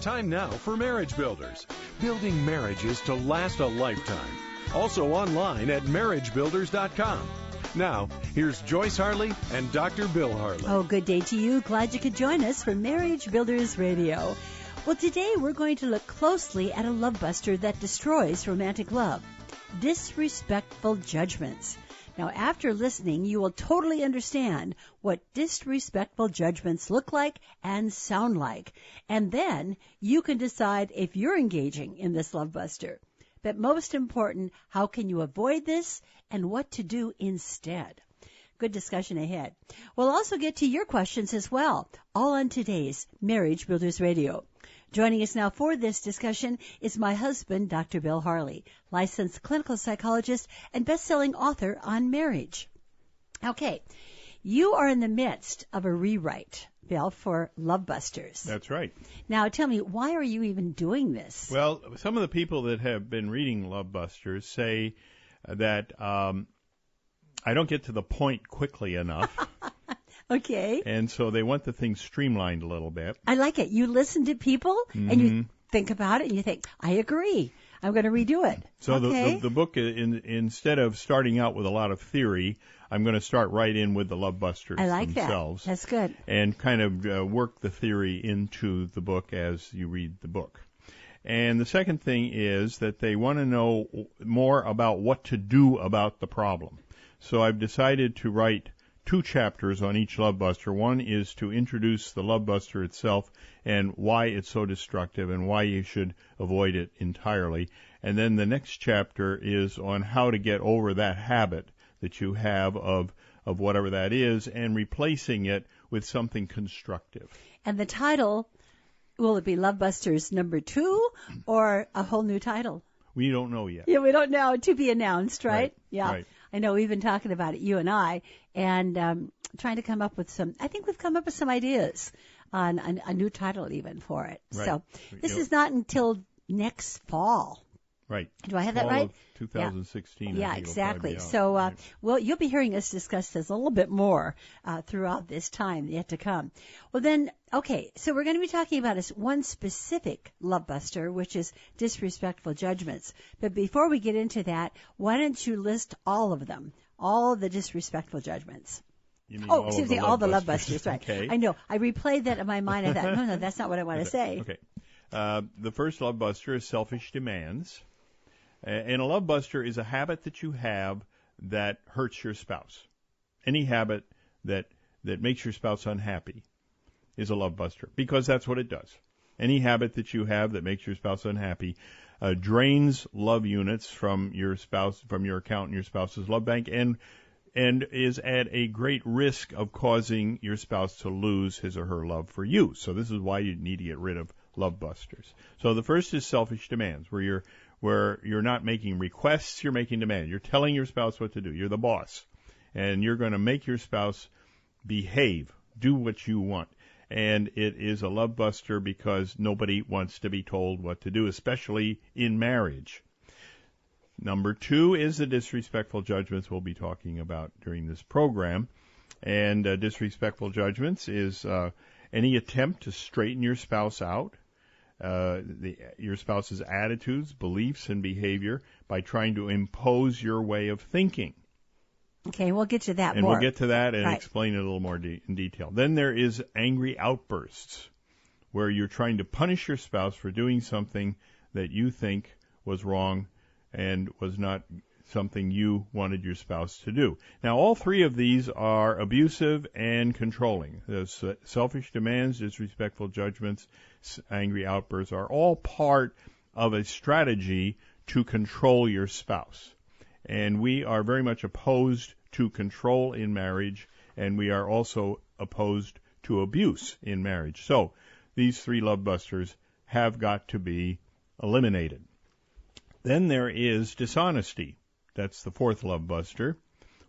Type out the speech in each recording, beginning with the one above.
Time now for Marriage Builders, building marriages to last a lifetime. Also online at marriagebuilders.com. Now, here's Joyce Harley and Dr. Bill Harley. Oh, good day to you. Glad you could join us for Marriage Builders Radio. Well, today we're going to look closely at a love buster that destroys romantic love. Disrespectful judgments. Now, after listening, you will totally understand what disrespectful judgments look like and sound like. And then you can decide if you're engaging in this love buster. But most important, how can you avoid this and what to do instead? Good discussion ahead. We'll also get to your questions as well, all on today's Marriage Builders Radio. Joining us now for this discussion is my husband, Dr. Bill Harley, licensed clinical psychologist and best-selling author on marriage. Okay, you are in the midst of a rewrite, Bill, for Love Busters. That's right. Now, tell me, why are you even doing this? Well, some of the people that have been reading Love Busters say that I don't get to the point quickly enough. Okay. And so they want the thing streamlined a little bit. I like it. You listen to people and you think about it and you think, I agree. I'm going to redo it. So okay. the book, instead of starting out with a lot of theory, I'm going to start right in with the Love Busters themselves. That's good. And kind of work the theory into the book as you read the book. And the second thing is that they want to know more about what to do about the problem. So I've decided to write 2 chapters on each Love Buster. One is to introduce the Love Buster itself and why it's so destructive and why you should avoid it entirely. And then the next chapter is on how to get over that habit that you have of whatever that is and replacing it with something constructive. And the title, will it be Love Busters number 2 or a whole new title? We don't know yet. Yeah, we don't know. To be announced, right? Yeah. Right. I know we've been talking about it, you and I, and trying to come up with I think we've come up with some ideas on a new title even for it. Right. So this is not until next fall. Right. Do I have fall that right? Of 2016. Yeah, I think exactly. It'll So, right. well, you'll be hearing us discuss this a little bit more throughout this time yet to come. Well, then, okay, so we're going to be talking about one specific love buster, which is disrespectful judgments. But before we get into that, why don't you list all of them, all of the disrespectful judgments? You mean all the love busters, right. Okay. I know. I replayed that in my mind. I thought, no, that's not what I want to say. Okay. The first love buster is selfish demands. And a love buster is a habit that you have that hurts your spouse. Any habit that makes your spouse unhappy is a love buster, because that's what it does. Any habit that you have that makes your spouse unhappy drains love units from your spouse, from your account in your spouse's love bank, and is at a great risk of causing your spouse to lose his or her love for you. So this is why you need to get rid of love busters. So the first is selfish demands, where you're not making requests, you're making demands. You're telling your spouse what to do. You're the boss. And you're going to make your spouse behave, do what you want. And it is a love buster because nobody wants to be told what to do, especially in marriage. Number 2 is the disrespectful judgments we'll be talking about during this program. And disrespectful judgments is any attempt to straighten your spouse out, your spouse's attitudes, beliefs, and behavior by trying to impose your way of thinking. Okay, we'll get to that and more. And we'll get to that and right. explain it a little more in detail. Then there is angry outbursts, where you're trying to punish your spouse for doing something that you think was wrong and was not something you wanted your spouse to do. Now, all 3 of these are abusive and controlling. The selfish demands, disrespectful judgments, angry outbursts are all part of a strategy to control your spouse. And we are very much opposed to control in marriage, and we are also opposed to abuse in marriage. So these 3 love busters have got to be eliminated. Then there is dishonesty. That's the 4th love buster,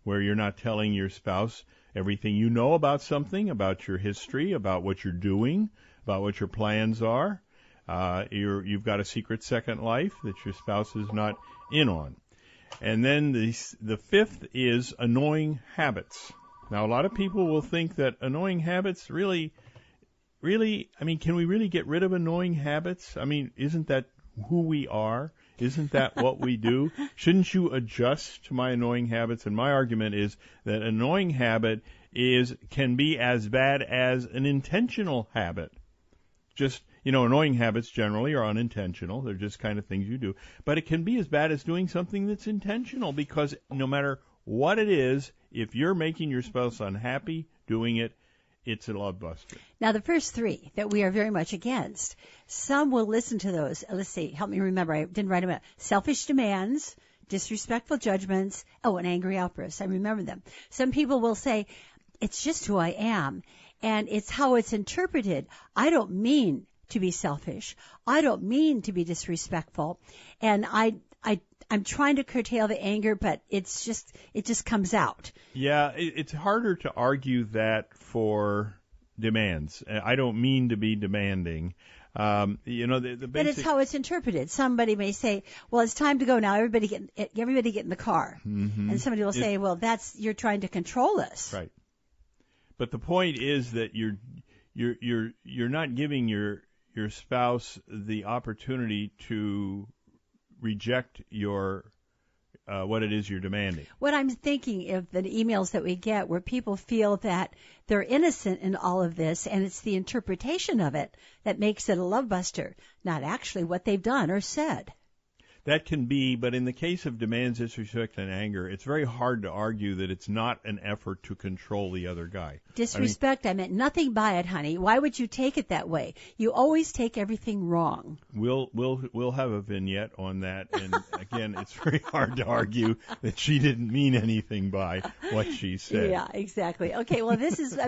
where you're not telling your spouse everything you know about something, about your history, about what you're doing, about what your plans are. You've got a secret second life that your spouse is not in on. And then the 5th is annoying habits. Now, a lot of people will think that annoying habits really really, I mean, can we really get rid of annoying habits? I mean, isn't that who we are? Isn't that what we do? Shouldn't you adjust to my annoying habits? And my argument is that an annoying habit can be as bad as an intentional habit. Just, annoying habits generally are unintentional. They're just kind of things you do. But it can be as bad as doing something that's intentional, because no matter what it is, if you're making your spouse unhappy doing it, it's a love buster. Now, the first three that we are very much against, some will listen to those. Let's see, help me remember. I didn't write them out. Selfish demands, disrespectful judgments, and angry outbursts. I remember them. Some people will say, it's just who I am, and it's how it's interpreted. I don't mean to be selfish. I don't mean to be disrespectful, and I'm trying to curtail the anger, but it just comes out. Yeah, it's harder to argue that for demands. I don't mean to be demanding. The basic... But it's how it's interpreted. Somebody may say, well, it's time to go now. Everybody get in the car. Mm-hmm. And somebody will say, well, you're trying to control us. Right. But the point is that you're not giving your spouse the opportunity to reject your what it is you're demanding. What I'm thinking of the emails that we get where people feel that they're innocent in all of this, and it's the interpretation of it that makes it a love buster, not actually what they've done or said. That can be, but in the case of demands, disrespect, and anger, it's very hard to argue that it's not an effort to control the other guy. Disrespect, I meant nothing by it, honey. Why would you take it that way? You always take everything wrong. We'll have a vignette on that, and again, it's very hard to argue that she didn't mean anything by what she said. Yeah, exactly. Okay, well,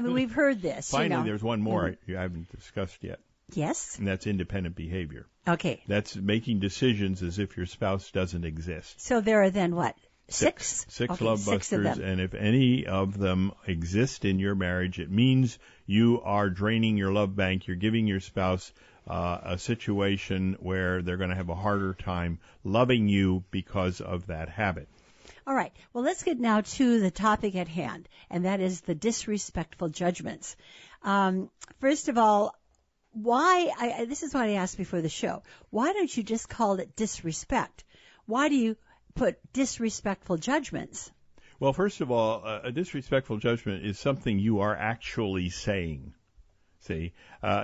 we've heard this. Finally, there's one more you haven't discussed yet. Yes? And that's independent behavior. Okay. That's making decisions as if your spouse doesn't exist. So there are then what? Six? Six love busters, and if any of them exist in your marriage, it means you are draining your love bank. You're giving your spouse a situation where they're going to have a harder time loving you because of that habit. All right. Well, let's get now to the topic at hand, and that is the disrespectful judgments. First of all, this is what I asked before the show. Why don't you just call it disrespect? Why do you put disrespectful judgments? Well, first of all, a disrespectful judgment is something you are actually saying. See,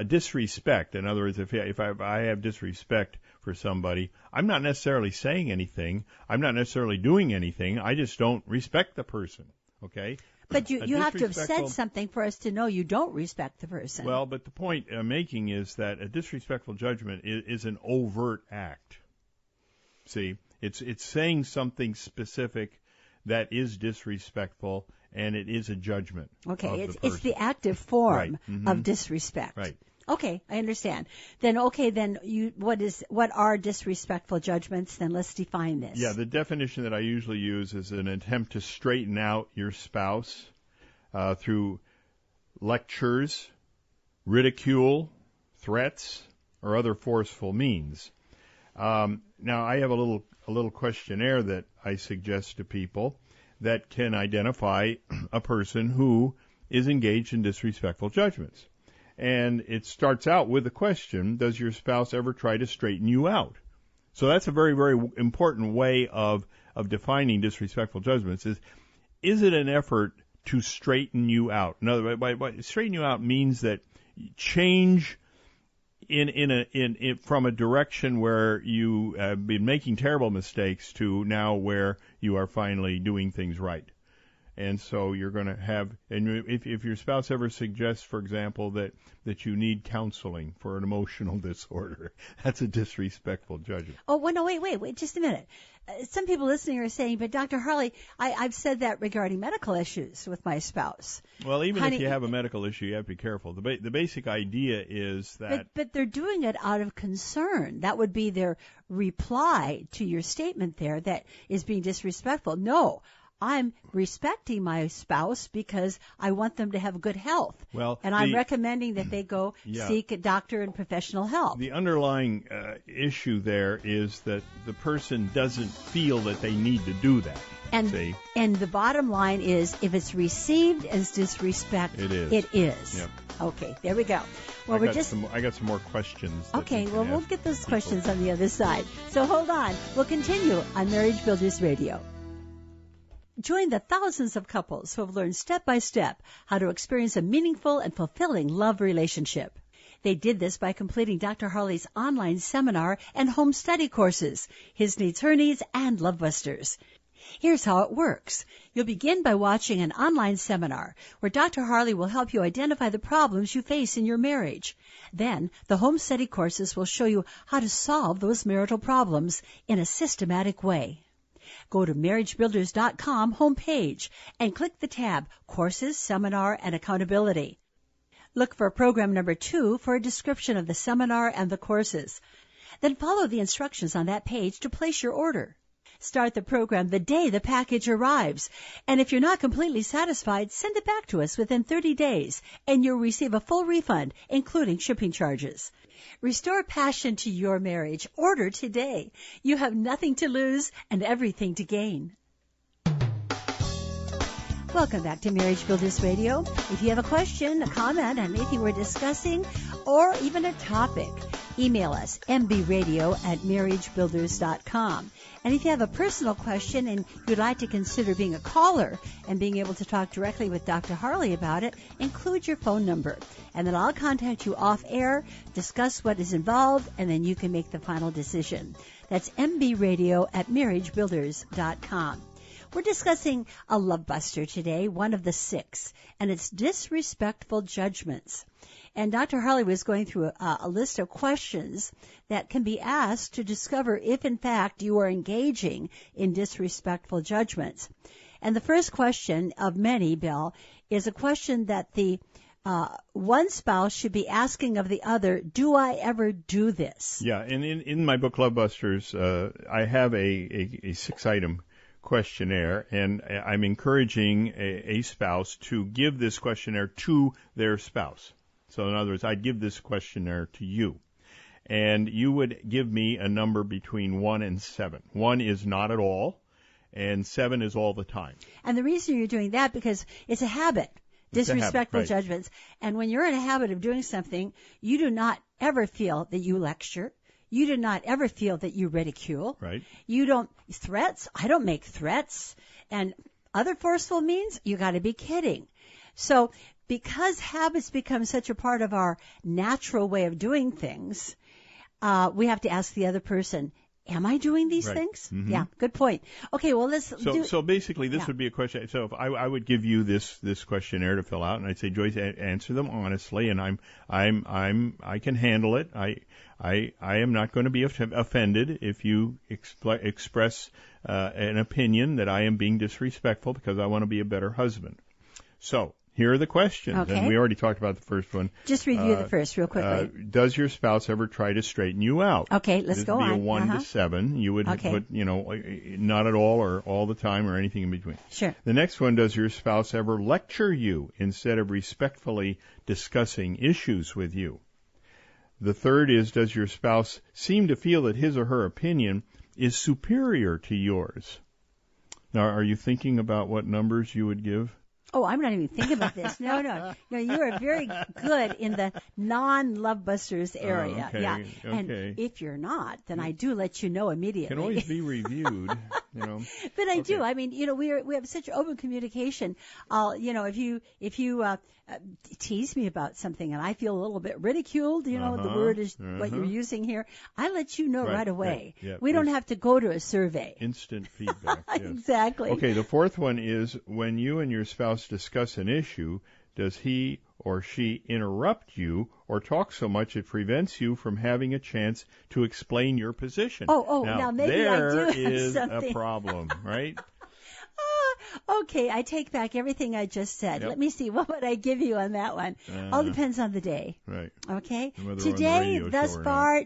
disrespect, in other words, if I have disrespect for somebody, I'm not necessarily saying anything. I'm not necessarily doing anything. I just don't respect the person. Okay? But you have to have said something for us to know you don't respect the person. Well, but the point I'm making is that a disrespectful judgment is an overt act. See, it's saying something specific that is disrespectful, and it is a judgment. Okay, it's the active form right. Mm-hmm. of disrespect. Right. Okay, I understand. Then what are disrespectful judgments? Then let's define this. Yeah, the definition that I usually use is an attempt to straighten out your spouse through lectures, ridicule, threats, or other forceful means. Now, I have a little questionnaire that I suggest to people that can identify a person who is engaged in disrespectful judgments. And it starts out with the question, does your spouse ever try to straighten you out? So that's a very, very important way of defining disrespectful judgments is it an effort to straighten you out? In other words, by straighten you out means that change from a direction where you have been making terrible mistakes to now where you are finally doing things right. And so you're going to have, and if your spouse ever suggests, for example, that you need counseling for an emotional disorder, that's a disrespectful judgment. Oh, well, no, wait, just a minute. Some people listening are saying, but Dr. Harley, I've said that regarding medical issues with my spouse. Well, even if you have a medical issue, you have to be careful. The basic idea is that... But they're doing it out of concern. That would be their reply to your statement there that is being disrespectful. No, I'm respecting my spouse because I want them to have good health. And I'm recommending that they go seek a doctor and professional help. The underlying issue there is that the person doesn't feel that they need to do that. And the bottom line is, if it's received as disrespect, it is. It is. Yep. Okay, there we go. Well, I got some more questions. Okay, well, we'll get those questions on the other side. So hold on. We'll continue on Marriage Builders Radio. Join the thousands of couples who have learned step by step how to experience a meaningful and fulfilling love relationship. They did this by completing Dr. Harley's online seminar and home study courses, His Needs, Her Needs, and Love Busters. Here's how it works. You'll begin by watching an online seminar where Dr. Harley will help you identify the problems you face in your marriage. Then, the home study courses will show you how to solve those marital problems in a systematic way. Go to marriagebuilders.com homepage and click the tab Courses, Seminar, and Accountability. Look for program number 2 for a description of the seminar and the courses. Then follow the instructions on that page to place your order. Start the program the day the package arrives. And if you're not completely satisfied, send it back to us within 30 days, and you'll receive a full refund, including shipping charges. Restore passion to your marriage. Order today. You have nothing to lose and everything to gain. Welcome back to Marriage Builders Radio. If you have a question, a comment on anything we're discussing, or even a topic, email us, mbradio@marriagebuilders.com. And if you have a personal question and you'd like to consider being a caller and being able to talk directly with Dr. Harley about it, include your phone number. And then I'll contact you off air, discuss what is involved, and then you can make the final decision. That's mbradio@marriagebuilders.com. We're discussing a love buster today, one of the 6, and it's disrespectful judgments. And Dr. Harley was going through a list of questions that can be asked to discover if, in fact, you are engaging in disrespectful judgments. And the first question of many, Bill, is a question that the one spouse should be asking of the other, do I ever do this? Yeah, and in my book, Love Busters, I have a 6-item questionnaire, and I'm encouraging a spouse to give this questionnaire to their spouse. So in other words, I'd give this questionnaire to you, and you would give me a number between 1 and 7. 1 is not at all, and 7 is all the time. And the reason you're doing that, because it's a habit, disrespectful judgments. And when you're in a habit of doing something, you do not ever feel that you lecture. You do not ever feel that you ridicule. Right. You don't, threats, I don't make threats. And other forceful means, you got to be kidding. So because habits become such a part of our natural way of doing things, we have to ask the other person, am I doing these things? Mm-hmm. Yeah, good point. Okay, well, So basically, this would be a question. So if I would give you this questionnaire to fill out, and I'd say, Joyce, answer them honestly, and I can handle it. I am not going to be offended if you express an opinion that I am being disrespectful, because I want to be a better husband. So here are the questions, and we already talked about the first one. Just review the first real quickly. Does your spouse ever try to straighten you out? Okay, let's go on. This would be a 1 to 7. You would put, not at all or all the time or anything in between. Sure. The next one, does your spouse ever lecture you instead of respectfully discussing issues with you? The third is, does your spouse seem to feel that his or her opinion is superior to yours? Now, are you thinking about what numbers you would give? Oh, I'm not even thinking about this. No, you are very good in the non-Love Busters area. Okay, yeah. okay. And if you're not, then I do let you know immediately. Can always be reviewed, But I do. I mean, we have such open communication. If you tease me about something and I feel a little bit ridiculed, the word is what you're using here, I let you know right away. Right. Yeah, we don't have to go to a survey. Instant feedback. Yes. Exactly. Okay, the fourth one is, when you and your spouse discuss an issue, does he or she interrupt you or talk so much it prevents you from having a chance to explain your position? Now maybe I do have is something. a problem, right? Okay, I take back everything I just said. Yep. Let me see. What would I give you on that one? All depends on the day. Right. Okay. Today, thus far,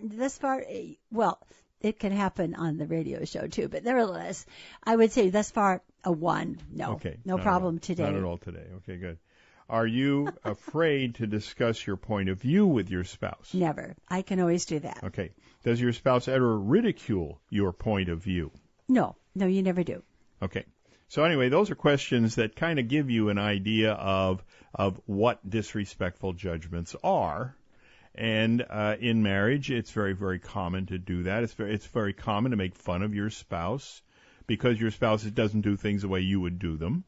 well, it can happen on the radio show too, but nevertheless, I would say thus far a 1. No. Okay. No problem today. Not at all today. Okay, good. Are you afraid to discuss your point of view with your spouse? Never. I can always do that. Okay. Does your spouse ever ridicule your point of view? No, you never do. Okay. So anyway, those are questions that kind of give you an idea of what disrespectful judgments are. And in marriage, it's very, very common to do that. It's very common to make fun of your spouse because your spouse doesn't do things the way you would do them.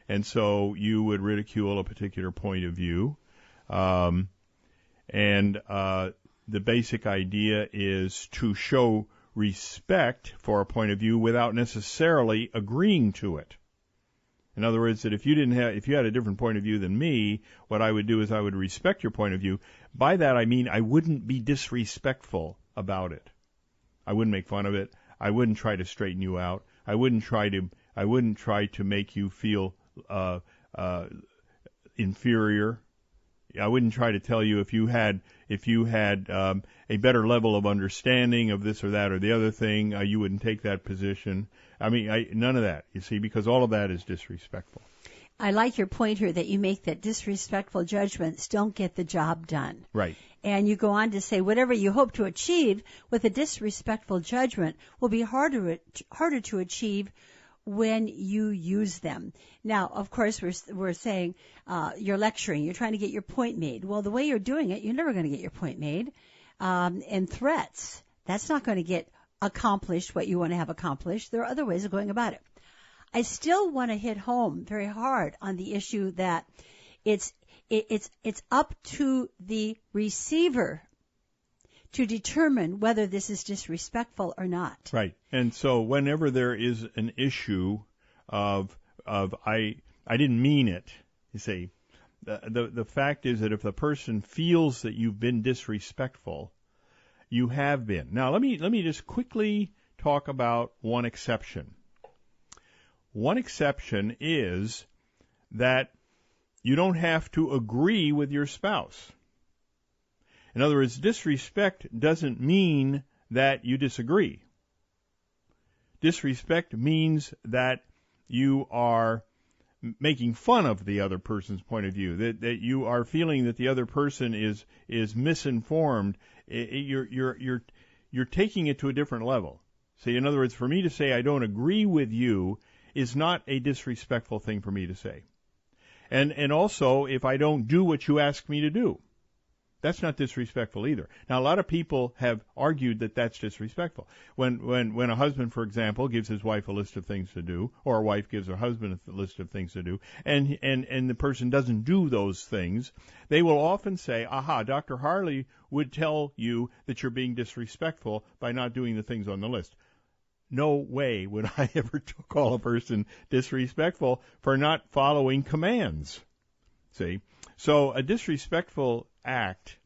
And so you would ridicule a particular point of view. The basic idea is to show respect for a point of view without necessarily agreeing to it. In other words, that if you had a different point of view than me, what I would do is I would respect your point of view. By that I mean I wouldn't be disrespectful about it. I wouldn't make fun of it. I wouldn't try to straighten you out. I wouldn't try to make you feel inferior. I wouldn't try to tell you if you had a better level of understanding of this or that or the other thing, you wouldn't take that position. I mean, none of that, you see, because all of that is disrespectful. I like your point here that you make that disrespectful judgments don't get the job done. Right. And you go on to say whatever you hope to achieve with a disrespectful judgment will be harder to achieve when you use them. Now, of course, we're saying you're lecturing, you're trying to get your point made. Well, the way you're doing it, you're never going to get your point made. And threats, that's not going to get accomplished what you want to have accomplished. There are other ways of going about it. I still want to hit home very hard on the issue that it's up to the receiver to determine whether this is disrespectful or not. Right. And so whenever there is an issue of I didn't mean it, you see, the fact is that if the person feels that you've been disrespectful, you have been. Now let me just quickly talk about one exception. One exception is that you don't have to agree with your spouse. In other words, disrespect doesn't mean that you disagree. Disrespect means that you are making fun of the other person's point of view, that you are feeling that the other person is misinformed. You're taking it to a different level. See, in other words, for me to say I don't agree with you is not a disrespectful thing for me to say. And also, if I don't do what you ask me to do, that's not disrespectful either. Now, a lot of people have argued that that's disrespectful. When a husband, for example, gives his wife a list of things to do, or a wife gives her husband a list of things to do, and the person doesn't do those things, they will often say, aha, Dr. Harley would tell you that you're being disrespectful by not doing the things on the list. No way would I ever call a person disrespectful for not following commands. See? So a disrespectful act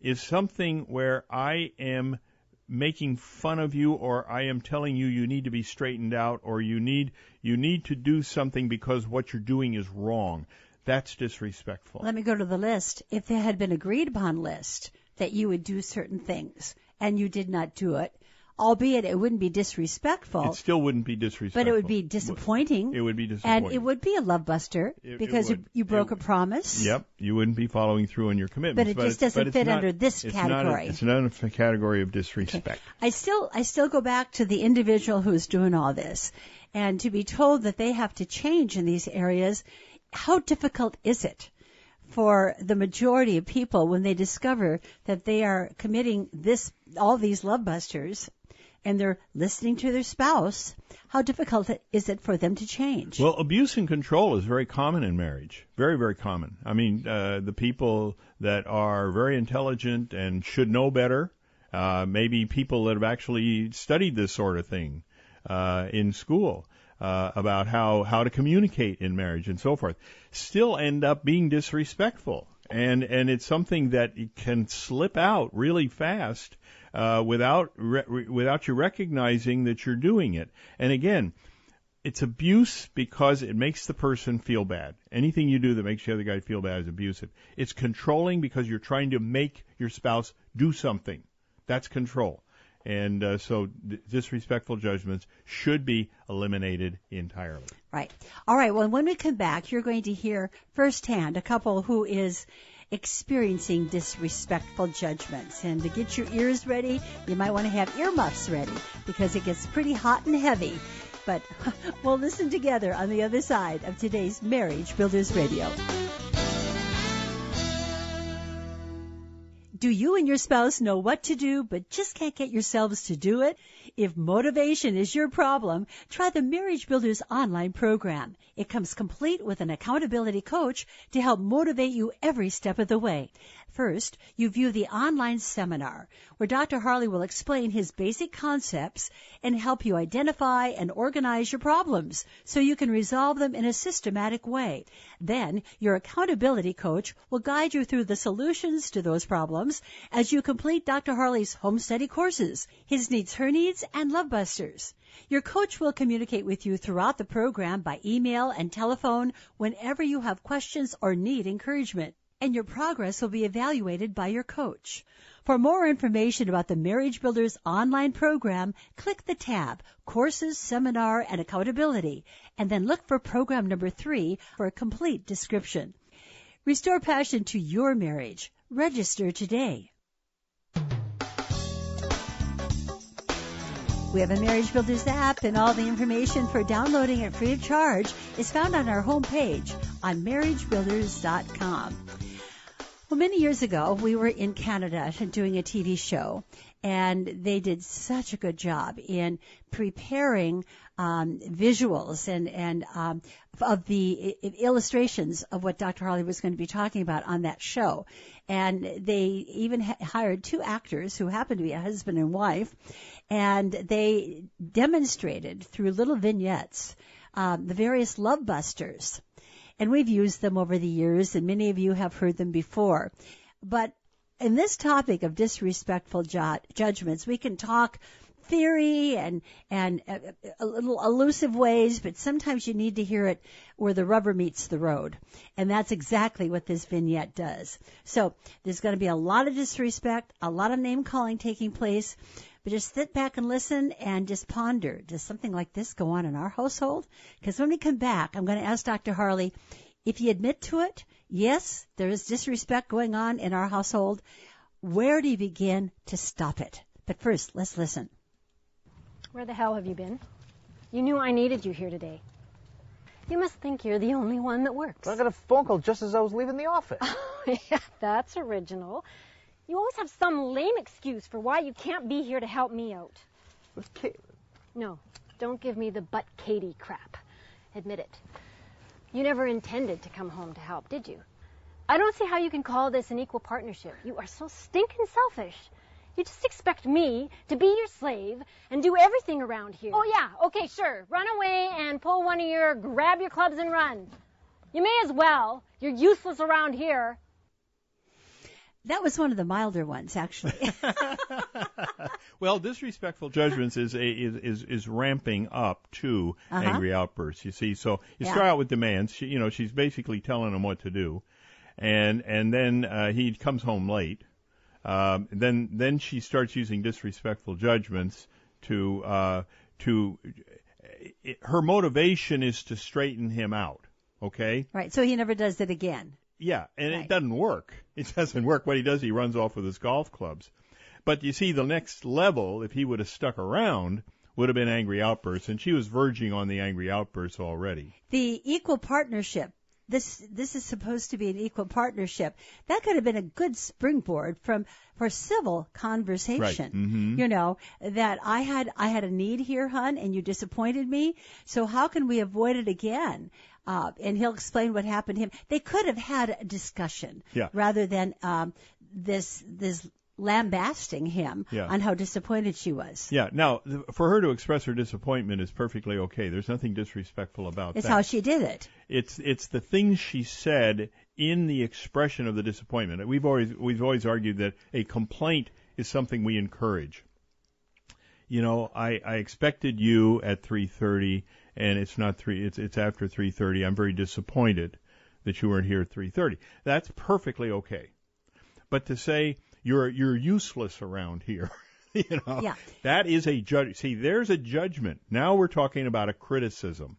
is something where I am making fun of you, or I am telling you you need to be straightened out, or you need to do something because what you're doing is wrong. That's disrespectful. Let me go to the list. If there had been agreed upon list that you would do certain things and you did not do it, albeit it wouldn't be disrespectful. It still wouldn't be disrespectful. But it would be disappointing. It would be disappointing. And it would be a love buster because you broke a promise. Yep. You wouldn't be following through on your commitments. But it just doesn't fit under this category. It's not a category of disrespect. Okay. I still go back to the individual who's doing all this. And to be told that they have to change in these areas, how difficult is it for the majority of people when they discover that they are committing all these love busters and they're listening to their spouse? How difficult is it for them to change? Well, abuse and control is very common in marriage. Very, very common. I mean, the people that are very intelligent and should know better, maybe people that have actually studied this sort of thing in school, about how to communicate in marriage and so forth, still end up being disrespectful. And it's something that can slip out really fast without you recognizing that you're doing it. And again, it's abuse because it makes the person feel bad. Anything you do that makes the other guy feel bad is abusive. It's controlling because you're trying to make your spouse do something. That's control. And so disrespectful judgments should be eliminated entirely. Right. All right. Well, when we come back, you're going to hear firsthand a couple who is experiencing disrespectful judgments. And to get your ears ready, you might want to have earmuffs ready because it gets pretty hot and heavy. But we'll listen together on the other side of today's Marriage Builders Radio. Do you and your spouse know what to do but just can't get yourselves to do it? If motivation is your problem, try the Marriage Builders online program. It comes complete with an accountability coach to help motivate you every step of the way. First, you view the online seminar, where Dr. Harley will explain his basic concepts and help you identify and organize your problems so you can resolve them in a systematic way. Then, your accountability coach will guide you through the solutions to those problems as you complete Dr. Harley's home study courses, His Needs, Her Needs, and Love Busters. Your coach will communicate with you throughout the program by email and telephone whenever you have questions or need encouragement. And your progress will be evaluated by your coach. For more information about the Marriage Builders online program, click the tab Courses, Seminar, and Accountability, and then look for program number 3 for a complete description. Restore passion to your marriage. Register today. We have a Marriage Builders app, and all the information for downloading it free of charge is found on our homepage on marriagebuilders.com. Well, many years ago, we were in Canada doing a TV show, and they did such a good job in preparing visuals and of the illustrations of what Dr. Harley was going to be talking about on that show. And they even hired 2 actors who happened to be a husband and wife, and they demonstrated through little vignettes the various love busters. And we've used them over the years, and many of you have heard them before. But in this topic of disrespectful judgments, we can talk theory and a little elusive ways, but sometimes you need to hear it where the rubber meets the road. And that's exactly what this vignette does. So there's going to be a lot of disrespect, a lot of name-calling taking place. But just sit back and listen and just ponder. Does something like this go on in our household? Because when we come back, I'm going to ask Dr. Harley, if you admit to it, yes, there is disrespect going on in our household, where do you begin to stop it? But first, let's listen. Where the hell have you been? You knew I needed you here today. You must think you're the only one that works. I got a phone call just as I was leaving the office. Yeah, that's original. You always have some lame excuse for why you can't be here to help me out. With Kate. No, don't give me the but Katie crap. Admit it. You never intended to come home to help, did you? I don't see how you can call this an equal partnership. You are so stinking selfish. You just expect me to be your slave and do everything around here. Oh, yeah, okay, sure. Run away and pull one of your grab your clubs and run. You may as well. You're useless around here. That was one of the milder ones, actually. Well, disrespectful judgments is ramping up to angry outbursts. You see, so you start out with demands. She's basically telling him what to do, and then he comes home late. Then she starts using disrespectful judgments to her motivation is to straighten him out. Okay. Right. So he never does it again. Yeah, and right. It doesn't work. It doesn't work. What he does, he runs off with his golf clubs. But you see, the next level, if he would have stuck around, would have been angry outbursts, and she was verging on the angry outbursts already. The equal partnership. This is supposed to be an equal partnership. That could have been a good springboard for civil conversation. Right. Mm-hmm. You know, that I had a need here, hon, and you disappointed me. So how can we avoid it again? And he'll explain what happened to him. They could have had a discussion rather than this lambasting him on how disappointed she was. Yeah. Now, for her to express her disappointment is perfectly okay. There's nothing disrespectful about that. It's how she did it. It's the things she said in the expression of the disappointment. We've always argued that a complaint is something we encourage. You know, I expected you at 3:30, and it's not 3. It's after 3:30. I'm very disappointed that you weren't here at 3:30. That's perfectly okay. But to say you're useless around here, that is a judge. See, there's a judgment. Now we're talking about a criticism.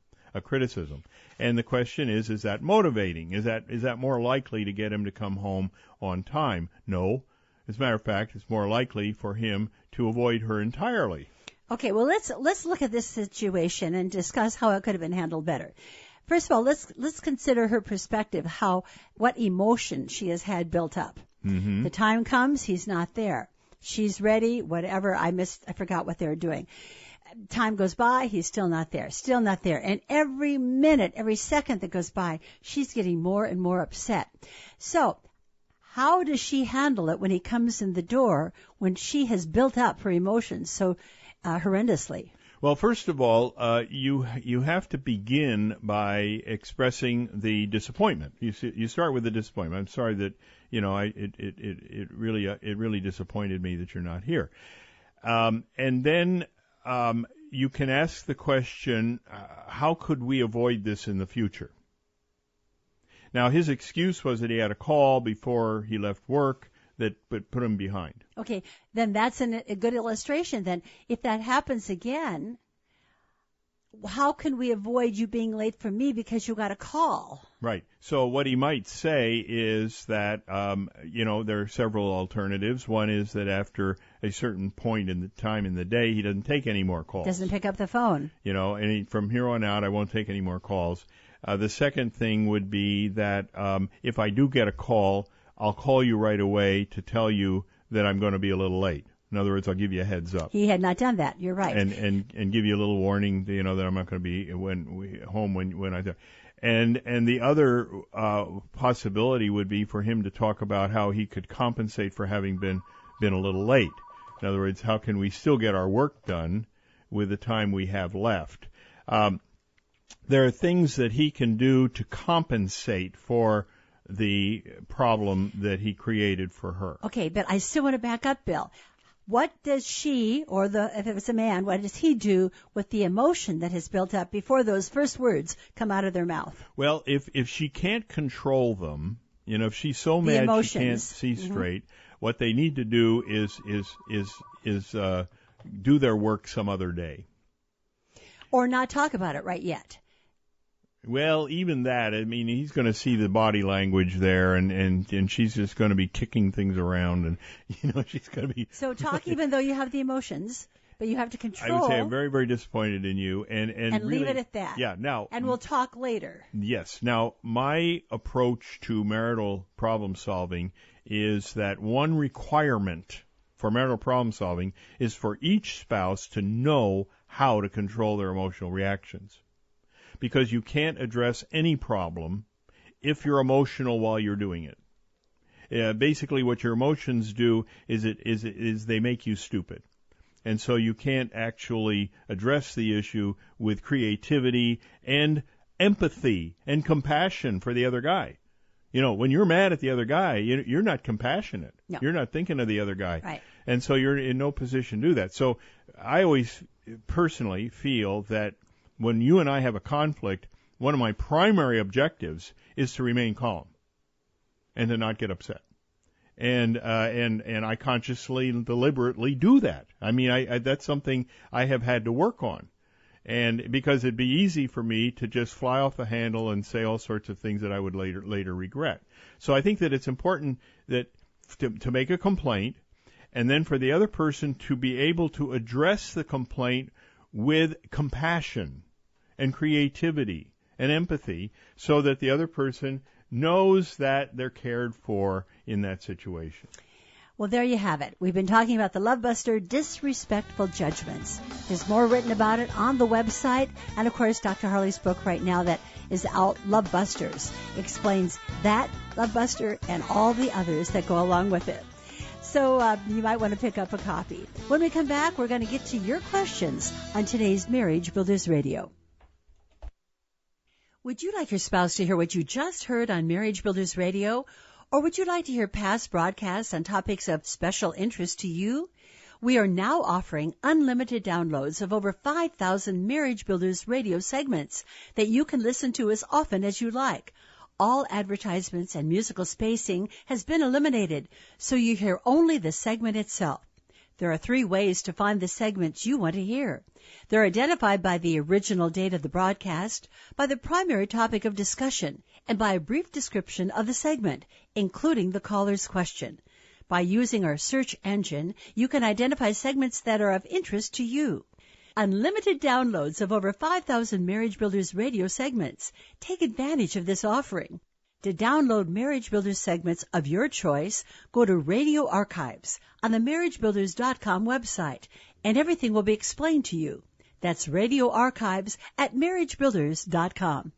And the question is that motivating? Is that more likely to get him to come home on time? No. As a matter of fact, it's more likely for him to avoid her entirely. Okay, well, let's look at this situation and discuss how it could have been handled better. First of all, let's consider her perspective, what emotion she has had built up. Mm-hmm. The time comes, he's not there. She's ready, whatever, I forgot what they were doing. Time goes by, he's still not there. And every minute, every second that goes by, she's getting more and more upset. So, how does she handle it when he comes in the door, when she has built up her emotions so horrendously? Well, first of all, you have to begin by expressing the disappointment. You start with the disappointment. I'm sorry that it really disappointed me that you're not here. And then you can ask the question, how could we avoid this in the future? Now, his excuse was that he had a call before he left work that put him behind. Okay, then that's a good illustration. Then, if that happens again, how can we avoid you being late for me because you got a call? Right. So what he might say is that, there are several alternatives. One is that after a certain point in the time in the day, he doesn't take any more calls. Doesn't pick up the phone. From here on out, I won't take any more calls. The second thing would be that if I do get a call, I'll call you right away to tell you that I'm going to be a little late. In other words, I'll give you a heads up. He had not done that. You're right. And give you a little warning, that I'm not going to be home when I. And the other possibility would be for him to talk about how he could compensate for having been a little late. In other words, how can we still get our work done with the time we have left? There are things that he can do to compensate for the problem that he created for her. Okay, but I still want to back up, Bill. What does she, if it was a man, what does he do with the emotion that has built up before those first words come out of their mouth? Well, if she can't control them, if she's so mad she can't see straight, what they need to do is do their work some other day. Or not talk about it right yet. Well, even that, he's going to see the body language there, and she's just going to be kicking things around, and, she's going to be... So talk even though you have the emotions, but you have to control... I would say I'm very, very disappointed in you, and really, leave it at that. Yeah, now... And we'll talk later. Yes. Now, my approach to marital problem solving is that one requirement for marital problem solving is for each spouse to know how to control their emotional reactions. Because you can't address any problem if you're emotional while you're doing it. Basically, what your emotions do is they make you stupid. And so you can't actually address the issue with creativity and empathy and compassion for the other guy. When you're mad at the other guy, you're not compassionate. No. You're not thinking of the other guy. Right. And so you're in no position to do that. So I always personally feel that when you and I have a conflict, one of my primary objectives is to remain calm and to not get upset. And I consciously and deliberately do that. That's something I have had to work on. And because it'd be easy for me to just fly off the handle and say all sorts of things that I would later regret. So I think that it's important that to make a complaint, and then for the other person to be able to address the complaint with compassion and creativity and empathy, so that the other person knows that they're cared for in that situation. Well, there you have it. We've been talking about the Love Buster, Disrespectful Judgments. There's more written about it on the website. And, of course, Dr. Harley's book right now that is out, Love Busters, explains that Love Buster and all the others that go along with it. So you might want to pick up a copy. When we come back, we're going to get to your questions on today's Marriage Builders Radio. Would you like your spouse to hear what you just heard on Marriage Builders Radio? Or would you like to hear past broadcasts on topics of special interest to you? We are now offering unlimited downloads of over 5,000 Marriage Builders Radio segments that you can listen to as often as you like. All advertisements and musical spacing has been eliminated, so you hear only the segment itself. There are 3 ways to find the segments you want to hear. They're identified by the original date of the broadcast, by the primary topic of discussion, and by a brief description of the segment, including the caller's question. By using our search engine, you can identify segments that are of interest to you. unlimited downloads of over 5,000 Marriage Builders radio segments. Take advantage of this offering. To download Marriage Builders segments of your choice, go to Radio Archives on the MarriageBuilders.com website, and everything will be explained to you. That's Radio Archives at MarriageBuilders.com.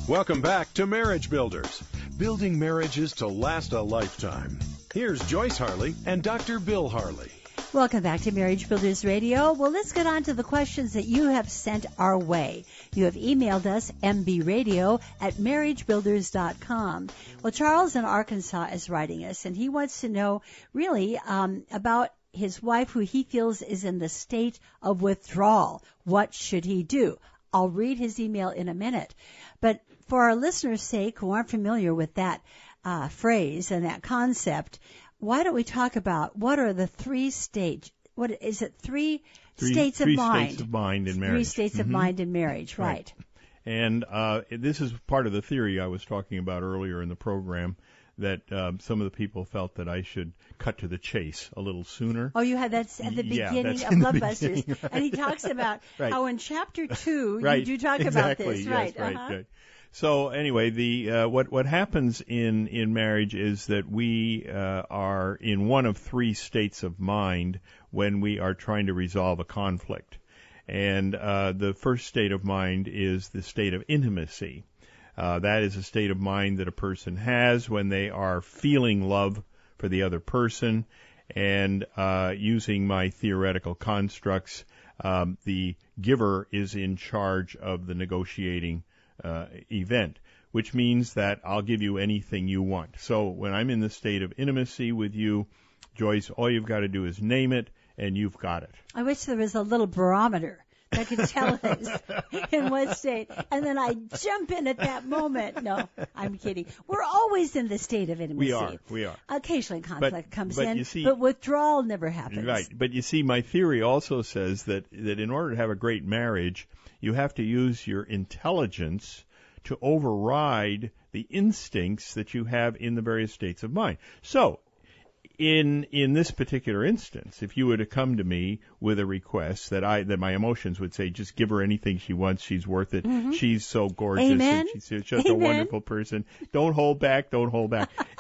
Welcome back to Marriage Builders, building marriages to last a lifetime. Here's Joyce Harley and Dr. Bill Harley. Welcome back to Marriage Builders Radio. Well, let's get on to the questions that you have sent our way. You have emailed us, mbradio@marriagebuilders.com. Well, Charles in Arkansas is writing us, and he wants to know really about his wife who he feels is in the state of withdrawal. What should he do? I'll read his email in a minute. But for our listeners' sake who aren't familiar with that phrase and that concept, why don't we talk about what are the three states? What is it? Three states of mind. 3 states of mind in marriage. 3 states of mind in marriage, right? And this is part of the theory I was talking about earlier in the program, that some of the people felt that I should cut to the chase a little sooner. Oh, you had that at the beginning of Love Busters. Right. And he talks about how in Chapter 2 you do talk about this. Yes, right. right. So anyway, what happens in marriage is that we are in one of 3 states of mind when we are trying to resolve a conflict. And the first state of mind is the state of intimacy. That is a state of mind that a person has when they are feeling love for the other person. And using my theoretical constructs, the giver is in charge of the negotiating event, which means that I'll give you anything you want. So when I'm in the state of intimacy with you, Joyce, all you've got to do is name it, and you've got it. I wish there was a little barometer that could tell us in what state, and then I jump in at that moment. No, I'm kidding. We're always in the state of intimacy. We are. Occasionally conflict comes in, you see, but withdrawal never happens. Right. But you see, my theory also says that in order to have a great marriage, you have to use your intelligence to override the instincts that you have in the various states of mind. So, in this particular instance, if you were to come to me with a request that my emotions would say, just give her anything she wants, she's worth it, she's so gorgeous, Amen. and she's just a wonderful person, don't hold back.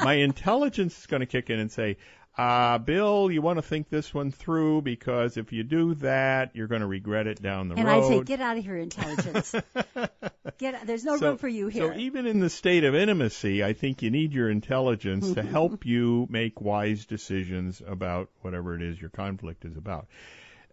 My intelligence is going to kick in and say, Bill, you want to think this one through, because if you do that, you're going to regret it down the road. And I say, get out of here, intelligence. There's no room for you here. So even in the state of intimacy, I think you need your intelligence to help you make wise decisions about whatever it is your conflict is about.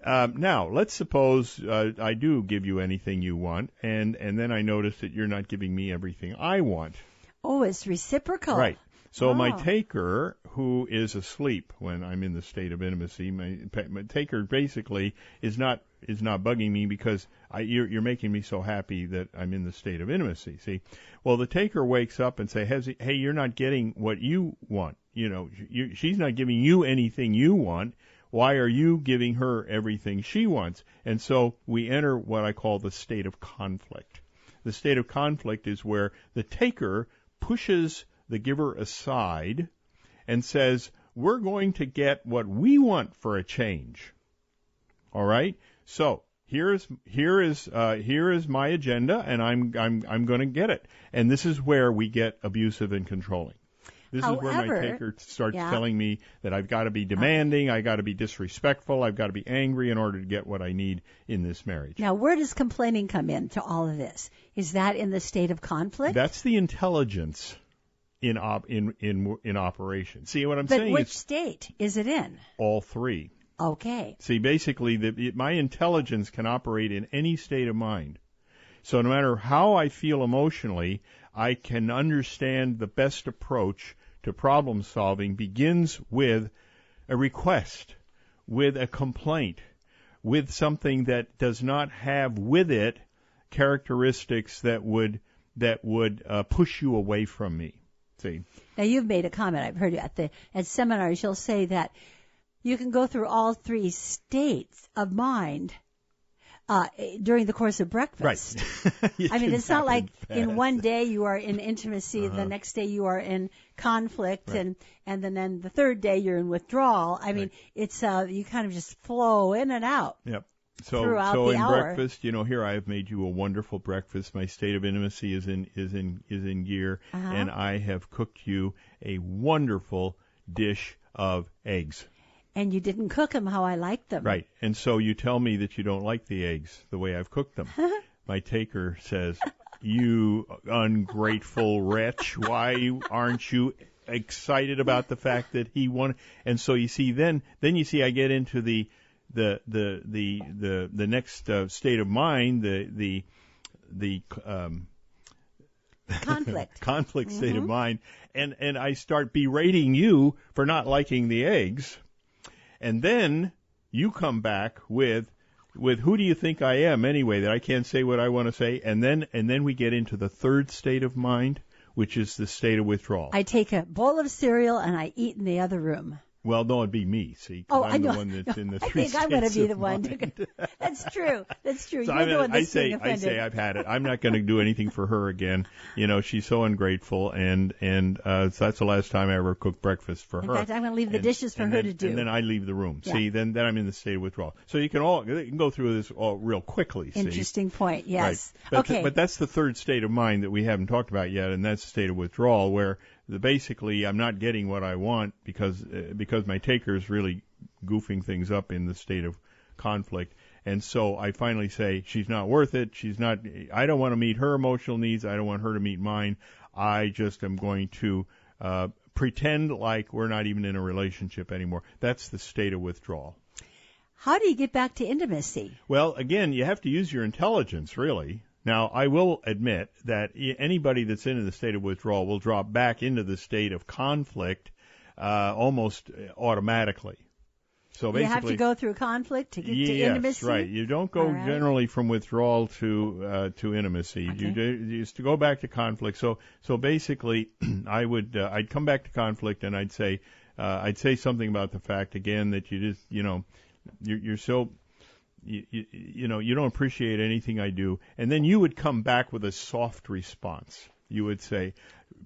Now, let's suppose I do give you anything you want, and then I notice that you're not giving me everything I want. Oh, it's reciprocal. Right. So my taker, who is asleep when I'm in the state of intimacy, my taker basically is not bugging me because you're making me so happy that I'm in the state of intimacy. See, well, the taker wakes up and say, hey, you're not getting what you want. You know, she's not giving you anything you want. Why are you giving her everything she wants? And so we enter what I call the state of conflict. The state of conflict is where the taker pushes the giver aside and says, we're going to get what we want for a change. All right? So here is my agenda, and I'm going to get it. And this is where we get abusive and controlling. This is where my taker starts telling me that I've got to be demanding, I've got to be disrespectful, I've got to be angry in order to get what I need in this marriage. Now, where does complaining come into all of this? Is that in the state of conflict? That's the intelligence in operation. See what I'm saying? But which state is it in? All 3. Okay. See, basically, my intelligence can operate in any state of mind. So no matter how I feel emotionally, I can understand the best approach to problem solving begins with a request, with a complaint, with something that does not have with it characteristics that would push you away from me. See? Now, you've made a comment. I've heard you at seminars. You'll say that you can go through all 3 states of mind during the course of breakfast. Right. I mean, it's not like fast. in one day you are in intimacy, the next day you are in conflict, Right. and then the third day you're in withdrawal. I mean, it's you kind of just flow in and out. Yep. So throughout so the in hour. breakfast, here I have made you a wonderful breakfast. My state of intimacy is in gear, and I have cooked you a wonderful dish of eggs. And you didn't cook them how I like them. Right. And so you tell me that you don't like the eggs the way I've cooked them. My taker says, "You ungrateful wretch, why aren't you excited about the fact that he won?" And so you see, then you see I get into the next state of mind, the conflict state of mind, and I start berating you for not liking the eggs, and then you come back with who do you think I am anyway, that I can't say what I want to say, and then we get into the third state of mind, which is the state of withdrawal. I take a bowl of cereal and I eat in the other room. Well, no, it'd be me, see, 'cause I'm I know. the one that's in the I three think I'm going to states be the of one. mind. That's true. That's true. So You're the one that's being I offended. say I've had it. I'm not going to do anything for her again. She's so ungrateful, and so that's the last time I ever cooked breakfast for her. In fact, I'm going to leave the dishes for her to do. And then I leave the room. Yeah. See, then I'm in the state of withdrawal. So you can go through this all real quickly. See? Interesting point. Yes. Right. Okay. But that's the third state of mind that we haven't talked about yet, and that's the state of withdrawal, where basically I'm not getting what I want because my taker is really goofing things up in the state of conflict. And so I finally say, she's not worth it. I don't want to meet her emotional needs. I don't want her to meet mine. I just am going to pretend like we're not even in a relationship anymore. That's the state of withdrawal. How do you get back to intimacy? Well, again, you have to use your intelligence, really. Now, I will admit that anybody that's in the state of withdrawal will drop back into the state of conflict almost automatically. So basically, you have to go through conflict to get to intimacy? Yes, right. You don't go generally from withdrawal to intimacy. Okay. You just to go back to conflict. So basically, I'd come back to conflict and I'd say something about the fact again that you just you're so. You don't appreciate anything I do, and then you would come back with a soft response. You would say,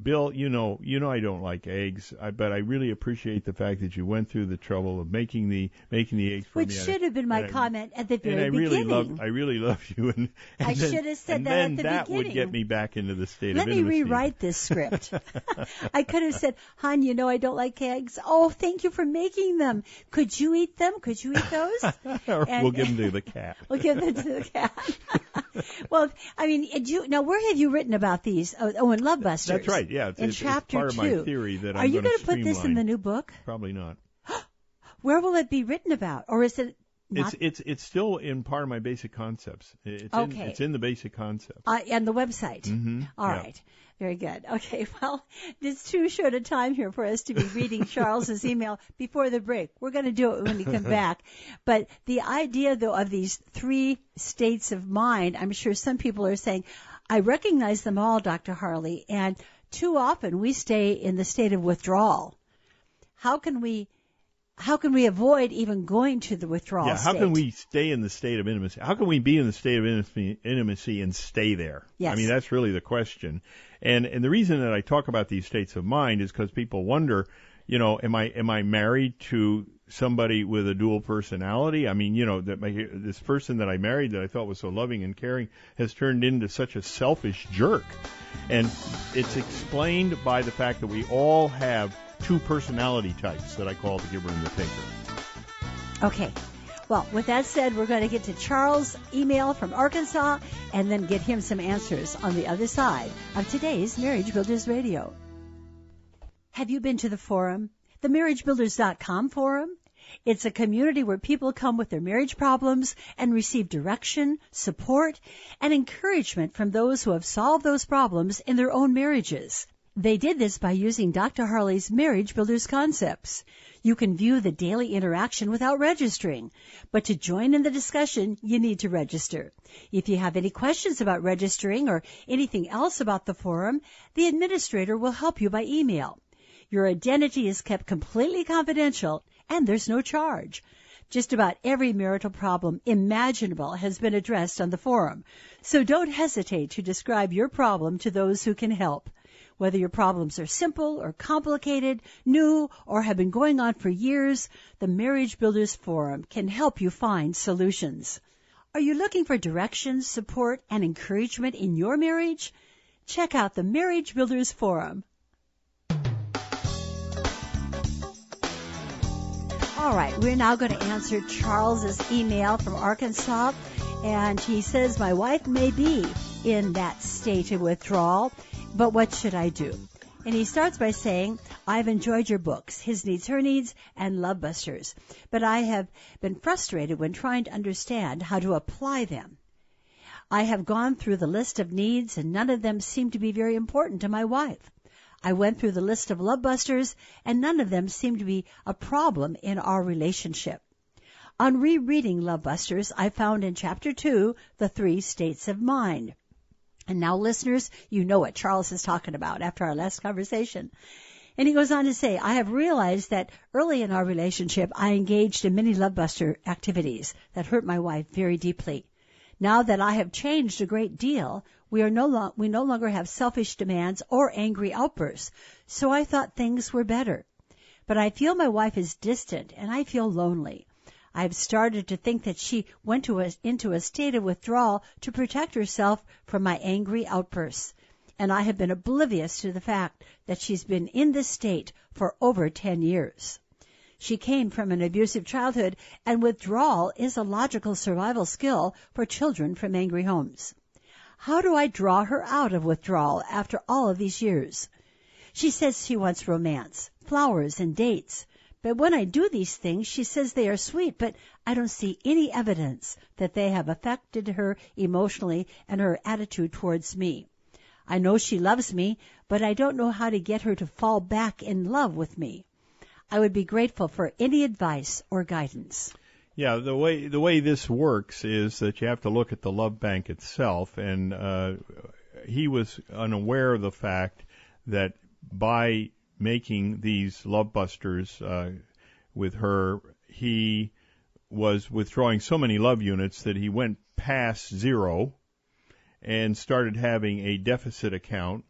"Bill, you know I don't like eggs, but I really appreciate the fact that you went through the trouble of making the eggs for me." Which should have been my comment at the very beginning. I really love you, and I then, should have said and that then at the that beginning. would get me back into the state Let of me intimacy. rewrite this script. I could have said, "Hon, I don't like eggs. Oh, thank you for making them. Could you eat them? Could you eat those?" Or we'll give them to the cat. We'll give them to the cat. Well, I mean, now where have you written about these? Oh, in Love Busters. That's right. Yeah, in it's chapter part of 2. my theory that Are I'm you going to put this in the new book? Probably not. Where will it be written about, or is it not? It's still in part of my basic concepts. It's in the basic concepts. And the website. Mm-hmm. All right. Very good. Okay, well, it's too short a time here for us to be reading Charles's email before the break. We're going to do it when we come back. But the idea, though, of these 3 states of mind, I'm sure some people are saying, I recognize them all, Dr. Harley, and too often we stay in the state of withdrawal. How can we avoid even going to the withdrawal state? How can we stay in the state of intimacy? How can we be in the state of intimacy and stay there? Yes. I mean, that's really the question. And the reason that I talk about these states of mind is because people wonder, am I married to somebody with a dual personality? I mean, this person that I married that I thought was so loving and caring has turned into such a selfish jerk. And it's explained by the fact that we all have 2 personality types that I call the giver and the taker. Okay. Well, with that said, we're going to get to Charles' email from Arkansas and then get him some answers on the other side of today's Marriage Builders Radio. Have you been to the forum, the MarriageBuilders.com forum? It's a community where people come with their marriage problems and receive direction, support, and encouragement from those who have solved those problems in their own marriages. They did this by using Dr. Harley's Marriage Builders concepts. You can view the daily interaction without registering, but to join in the discussion, you need to register. If you have any questions about registering or anything else about the forum, the administrator will help you by email. Your identity is kept completely confidential, and there's no charge. Just about every marital problem imaginable has been addressed on the forum. So don't hesitate to describe your problem to those who can help. Whether your problems are simple or complicated, new, or have been going on for years, the Marriage Builders Forum can help you find solutions. Are you looking for direction, support, and encouragement in your marriage? Check out the Marriage Builders Forum. All right, we're now going to answer Charles's email from Arkansas, and he says, my wife may be in that state of withdrawal, but what should I do? And he starts by saying, I've enjoyed your books, His Needs, Her Needs, and Love Busters, but I have been frustrated when trying to understand how to apply them. I have gone through the list of needs, and none of them seem to be very important to my wife. I went through the list of love busters, and none of them seem to be a problem in our relationship. On rereading Love Busters, I found in Chapter 2 the 3 states of mind. And now, listeners, you know what Charles is talking about after our last conversation. And he goes on to say, I have realized that early in our relationship, I engaged in many love buster activities that hurt my wife very deeply. Now that I have changed a great deal, we no longer have selfish demands or angry outbursts, so I thought things were better. But I feel my wife is distant, and I feel lonely. I've started to think that she went into a state of withdrawal to protect herself from my angry outbursts, and I have been oblivious to the fact that she's been in this state for over 10 years. She came from an abusive childhood, and withdrawal is a logical survival skill for children from angry homes. How do I draw her out of withdrawal after all of these years? She says she wants romance, flowers, and dates. But when I do these things, she says they are sweet, but I don't see any evidence that they have affected her emotionally and her attitude towards me. I know she loves me, but I don't know how to get her to fall back in love with me. I would be grateful for any advice or guidance. Yeah, the way this works is that you have to look at the love bank itself, and he was unaware of the fact that by making these love busters with her, he was withdrawing so many love units that he went past zero and started having a deficit account,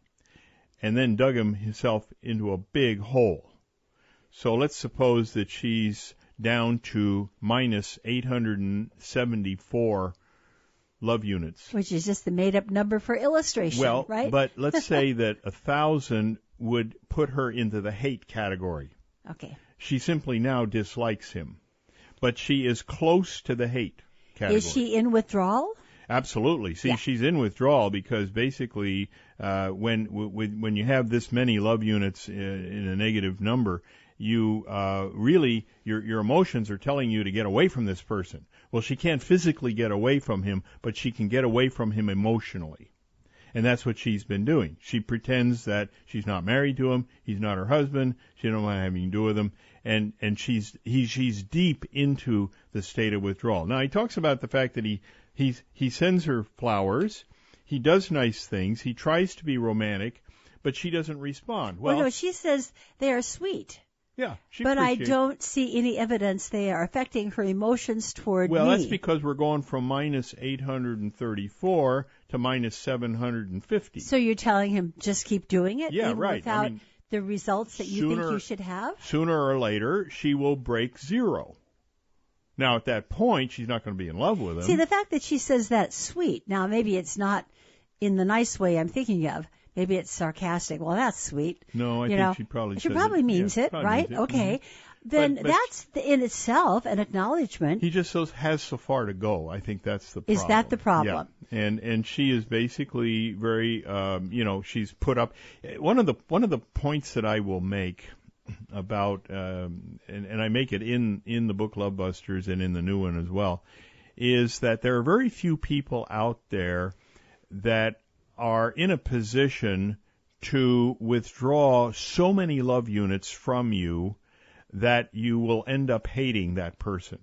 and then dug himself into a big hole. So let's suppose that she's down to minus 874 love units. Which is just the made-up number for illustration, well, right? But let's say that 1,000 would put her into the hate category. Okay. She simply now dislikes him. But she is close to the hate category. Is she in withdrawal? Absolutely. See, Yeah. She's in withdrawal because basically when you have this many love units in a negative number, you really, your emotions are telling you to get away from this person. Well, she can't physically get away from him, but she can get away from him emotionally. And that's what she's been doing. She pretends that she's not married to him, he's not her husband, she don't want having to do with him, and she's deep into the state of withdrawal. Now, he talks about the fact that he sends her flowers, he does nice things, he tries to be romantic, but she doesn't respond. Well, no, she says they are sweet. Yeah, but I don't see any evidence they are affecting her emotions toward me. Well, that's because we're going from minus 834 to minus 750. So you're telling him just keep doing it? Yeah, even right. Without the results that you think you should have? Sooner or later, she will break zero. Now, at that point, she's not going to be in love with him. See, the fact that she says that's sweet, now maybe it's not in the nice way I'm thinking of. Maybe it's sarcastic. Well, that's sweet. No, I think she probably She probably means it, right? Means it. Okay. Mm-hmm. Then but that's in itself an acknowledgement. He just has so far to go. I think that's the problem. Is that the problem? Yeah. And she is basically very, she's put up. One of the points that I will make about, and I make it in the book Love Busters and in the new one as well, is that there are very few people out there that are in a position to withdraw so many love units from you that you will end up hating that person.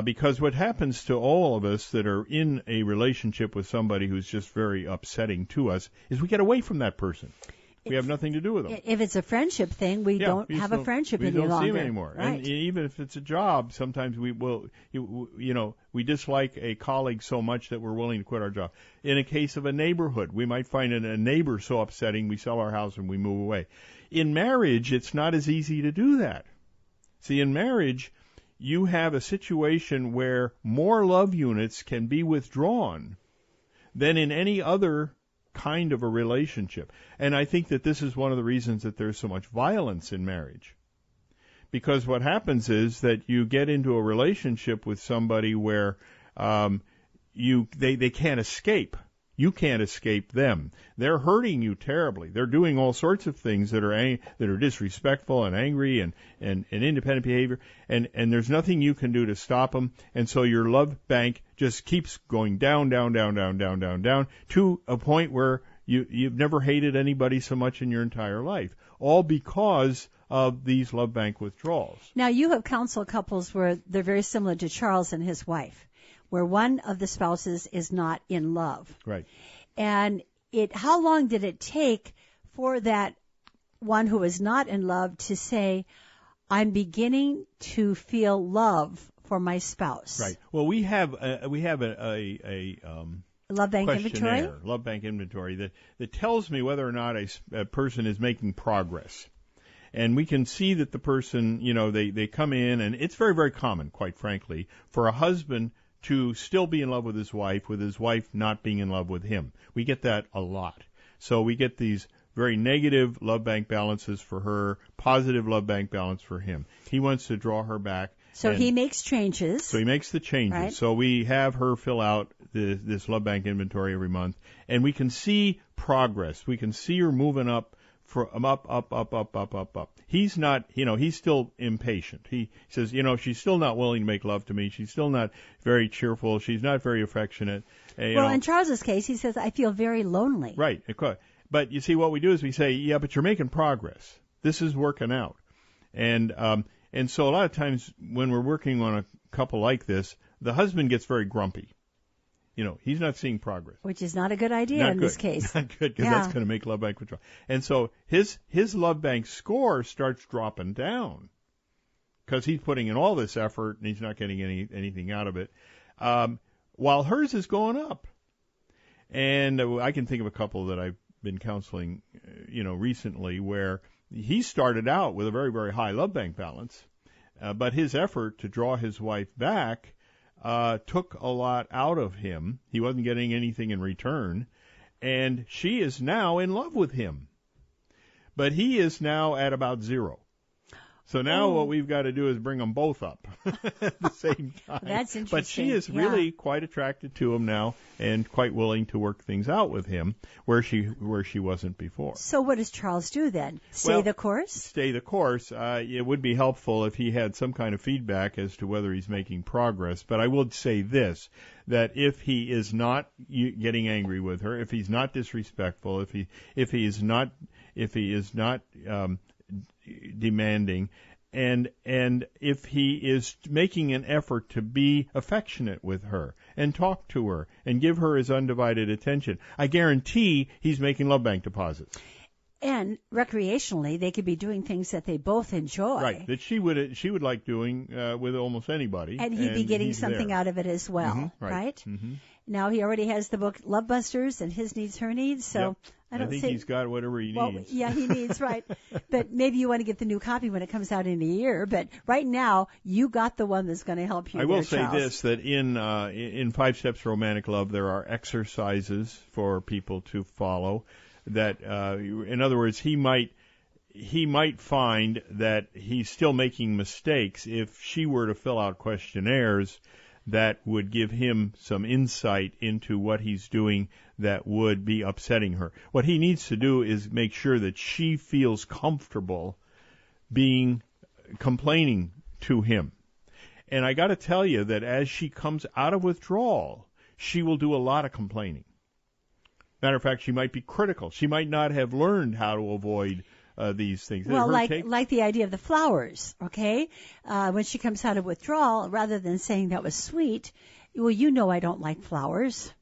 Because what happens to all of us that are in a relationship with somebody who's just very upsetting to us is we get away from that person. We have nothing to do with them. If it's a friendship thing, we don't have a friendship any longer. We don't see them anymore. Right. And even if it's a job, sometimes we dislike a colleague so much that we're willing to quit our job. In a case of a neighborhood, we might find a neighbor so upsetting, we sell our house and we move away. In marriage, it's not as easy to do that. See, in marriage, you have a situation where more love units can be withdrawn than in any other kind of a relationship. And I think that this is one of the reasons that there's so much violence in marriage. Because what happens is that you get into a relationship with somebody where they can't escape. You can't escape them. They're hurting you terribly. They're doing all sorts of things that are disrespectful and angry and independent behavior, and there's nothing you can do to stop them. And so your love bank just keeps going down to a point where you've never hated anybody so much in your entire life, all because of these love bank withdrawals. Now, you have counseled couples where they're very similar to Charles and his wife, where one of the spouses is not in love. Right. And how long did it take for that one who is not in love to say, I'm beginning to feel love for my spouse? Right. Well, we have a love bank inventory? Love bank inventory that tells me whether or not a person is making progress. And we can see that the person, they come in, and it's very, very common, quite frankly, for a husband to still be in love with his wife not being in love with him. We get that a lot. So we get these very negative love bank balances for her, positive love bank balance for him. He wants to draw her back. So he makes changes. So he makes the changes. Right. So we have her fill out this love bank inventory every month, and we can see progress. We can see her moving up. Up. He's not, he's still impatient. He says, she's still not willing to make love to me. She's still not very cheerful. She's not very affectionate. In Charles's case, he says, I feel very lonely. Right. But you see, what we do is we say, yeah, but you're making progress. This is working out. And so a lot of times when we're working on a couple like this, the husband gets very grumpy. He's not seeing progress. Which is not a good idea in this case. Not good, because that's going to make love bank withdrawal. And so his love bank score starts dropping down because he's putting in all this effort and he's not getting anything out of it, while hers is going up. And I can think of a couple that I've been counseling, recently, where he started out with a very, very high love bank balance, but his effort to draw his wife back took a lot out of him. He wasn't getting anything in return, and she is now in love with him. But he is now at about 0. So now what we've got to do is bring them both up at the same time. That's interesting. But she is really quite attracted to him now and quite willing to work things out with him where she wasn't before. So what does Charles do then? Stay the course? Stay the course. It would be helpful if he had some kind of feedback as to whether he's making progress. But I would say this, that if he is not getting angry with her, if he's not disrespectful, if he is not demanding, and if he is making an effort to be affectionate with her and talk to her and give her his undivided attention, I guarantee he's making love bank deposits. And recreationally, they could be doing things that they both enjoy. Right, that she would like doing with almost anybody. And he'd be getting something out of it as well, mm-hmm, right? Mm-hmm. Now he already has the book Love Busters and His Needs, Her Needs, so I think he's got whatever he needs. Yeah, he needs, right. But maybe you want to get the new copy when it comes out in a year. But right now, you got the one that's going to help you. I will say Charles. this, that in 5 Steps to Romantic Love, there are exercises for people to follow. That, in other words, he might find that he's still making mistakes if she were to fill out questionnaires that would give him some insight into what he's doing that would be upsetting her. What he needs to do is make sure that she feels comfortable complaining to him. And I got to tell you that as she comes out of withdrawal, she will do a lot of complaining. Matter of fact, she might be critical. She might not have learned how to avoid these things. Well, like the idea of the flowers, okay? When she comes out of withdrawal, rather than saying that was sweet, well, I don't like flowers.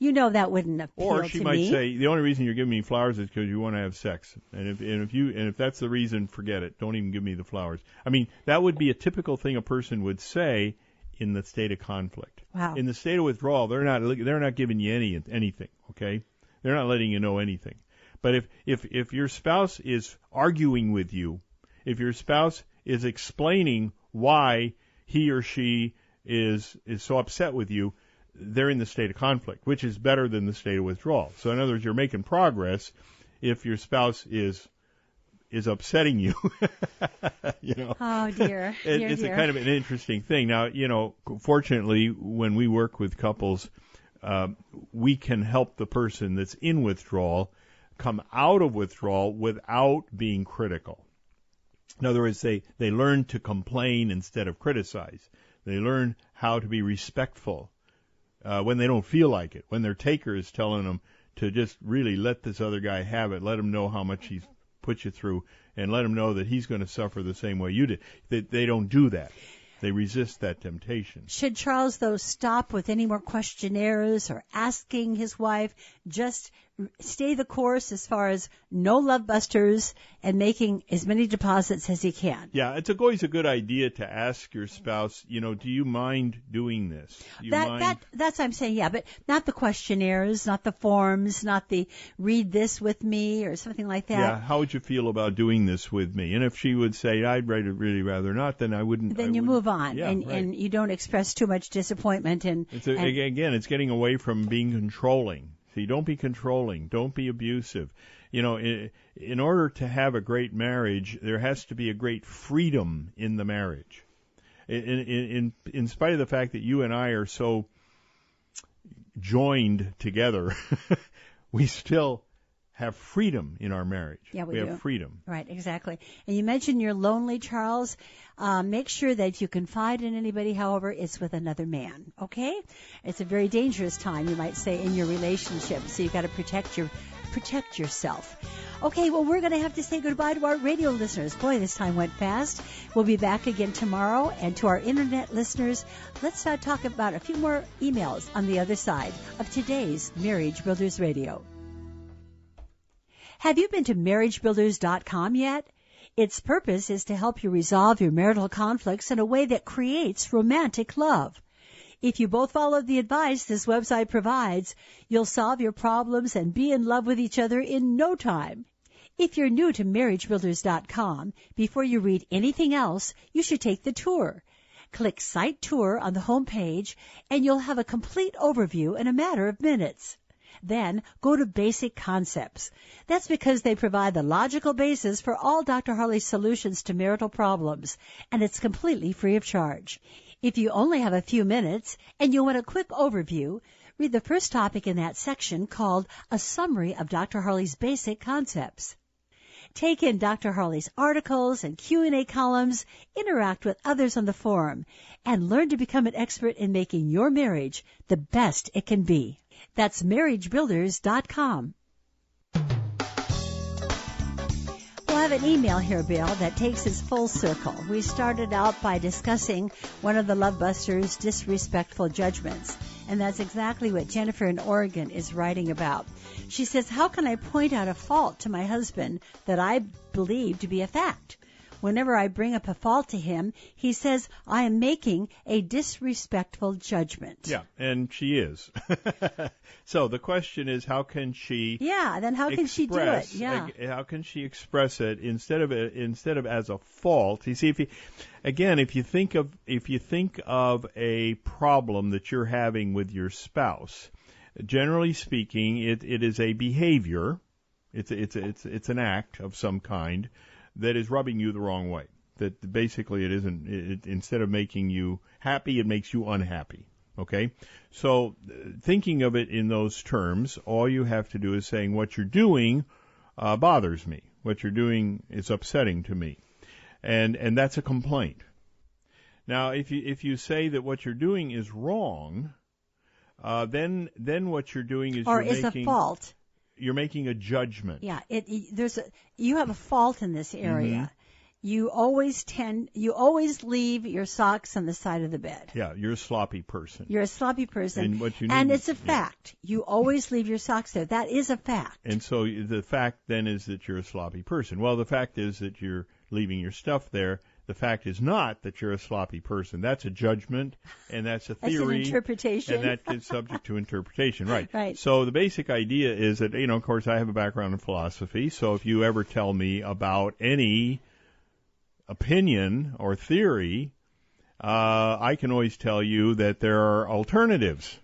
You know that wouldn't appeal to me. Or she might say, the only reason you're giving me flowers is because you want to have sex. And if that's the reason, forget it. Don't even give me the flowers. I mean, that would be a typical thing a person would say in the state of conflict. Wow. In the state of withdrawal, they're not giving you anything, okay? They're not letting you know anything. But if your spouse is arguing with you, if your spouse is explaining why he or she is so upset with you, they're in the state of conflict, which is better than the state of withdrawal. So in other words, you're making progress if your spouse is upsetting you. You know. Oh dear. It's a kind of an interesting thing. Now, you know, fortunately, when we work with couples, we can help the person that's in withdrawal come out of withdrawal without being critical. In other words, they learn to complain instead of criticize. They learn how to be respectful when they don't feel like it, when their taker is telling them to just really let this other guy have it, let him know how much he's put you through, and let him know that he's going to suffer the same way you did. They don't do that. They resist that temptation. Should Charles, though, stop with any more questionnaires or asking his wife? Just stay the course as far as no love busters and making as many deposits as he can. Yeah, it's always a good idea to ask your spouse, you know, do you mind doing this? Do you mind? That's what I'm saying, yeah, but not the questionnaires, not the forms, not the read this with me or something like that. Yeah, how would you feel about doing this with me? And if she would say, I'd really rather not, then I wouldn't. Then you move on, yeah, and you don't express too much disappointment. Again, it's getting away from being controlling. See, don't be controlling. Don't be abusive. You know, in order to have a great marriage, there has to be a great freedom in the marriage. In spite of the fact that you and I are so joined together, we still have freedom in our marriage. Yeah, we do. We have freedom. Right, exactly. And you mentioned you're lonely, Charles. Make sure that if you confide in anybody, however, it's with another man, okay? It's a very dangerous time, you might say, in your relationship, so you've got to protect yourself. Okay, well, we're going to have to say goodbye to our radio listeners. Boy, this time went fast. We'll be back again tomorrow. And to our Internet listeners, let's talk about a few more emails on the other side of today's Marriage Builders Radio. Have you been to marriagebuilders.com yet? Its purpose is to help you resolve your marital conflicts in a way that creates romantic love. If you both follow the advice this website provides, you'll solve your problems and be in love with each other in no time. If you're new to marriagebuilders.com, before you read anything else, you should take the tour. Click Site Tour on the home page, and you'll have a complete overview in a matter of minutes. Then go to Basic Concepts. That's because they provide the logical basis for all Dr. Harley's solutions to marital problems, and it's completely free of charge. If you only have a few minutes and you want a quick overview, read the first topic in that section called A Summary of Dr. Harley's Basic Concepts. Take in Dr. Harley's articles and Q&A columns, interact with others on the forum, and learn to become an expert in making your marriage the best it can be. That's marriagebuilders.com. We'll have an email here, Bill, that takes us full circle. We started out by discussing one of the Love Busters' disrespectful judgments, and that's exactly what Jennifer in Oregon is writing about. She says, how can I point out a fault to my husband that I believe to be a fact? Whenever I bring up a fault to him, he says I am making a disrespectful judgment. Yeah, and she is. So the question is, how can she? Yeah, then how can she do it? Yeah. How can she express it instead of as a fault? You see, if you think of a problem that you're having with your spouse, generally speaking, it is a behavior. It's an act of some kind that is rubbing you the wrong way. That basically it isn't, instead of making you happy, it makes you unhappy. Okay? So thinking of it in those terms, all you have to do is saying what you're doing bothers me. What you're doing is upsetting to me. And that's a complaint. Now, if you say that what you're doing is wrong, then what you're doing is a fault. You're making a judgment. Yeah, you have a fault in this area. you always leave your socks on the side of the bed. Yeah, you're a sloppy person. You're a sloppy person. And what you need, and it's a fact. You always leave your socks there. That is a fact. And so the fact then is that you're a sloppy person. Well, the fact is that you're leaving your stuff there. The fact is not that you're a sloppy person. That's a judgment, and that's a theory. That's an interpretation. And that is subject to interpretation, right. Right. So the basic idea is that, of course, I have a background in philosophy, so if you ever tell me about any opinion or theory, I can always tell you that there are alternatives.